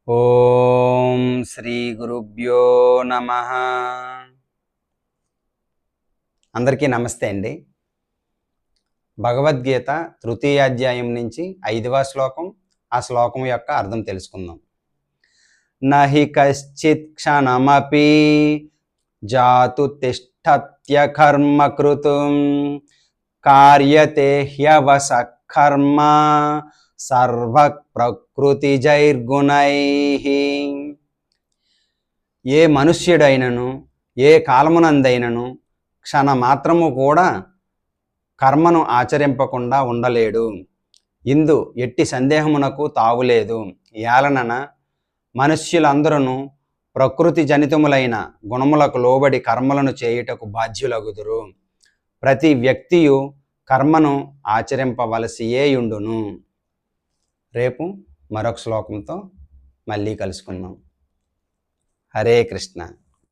ఓం శ్రీ గురుభ్యో నమః. అందరికీ నమస్తే అండి. భగవద్గీత తృతీయ అధ్యాయం నుంచి 5వ శ్లోకం, ఆ శ్లోకం యొక్క అర్థం తెలుసుకుందాం. నహి కశ్చిత్ క్షణమపి జాతు తిష్టత్య కర్మ కృతుం కార్యతే హ్యవసః కర్మ సర్వ ప్రకృతిజైర్గుణైః. ఏ మనుష్యుడైనను ఏ కాలమునందైనను క్షణమాత్రము కూడా కర్మను ఆచరింపకుండా ఉండలేడు. ఇందు ఎట్టి సందేహమునకు తావులేదు. ఏలనన మనుష్యులందరూ ప్రకృతి జనితములైన గుణములకు లోబడి కర్మలను చేయుటకు బాధ్యులగుదురు. ప్రతి వ్యక్తియు కర్మను ఆచరింపవలసియేయుండును. రేపు మరొక శ్లోకంతో మళ్ళీ కలుసుకుందాం. హరే కృష్ణ.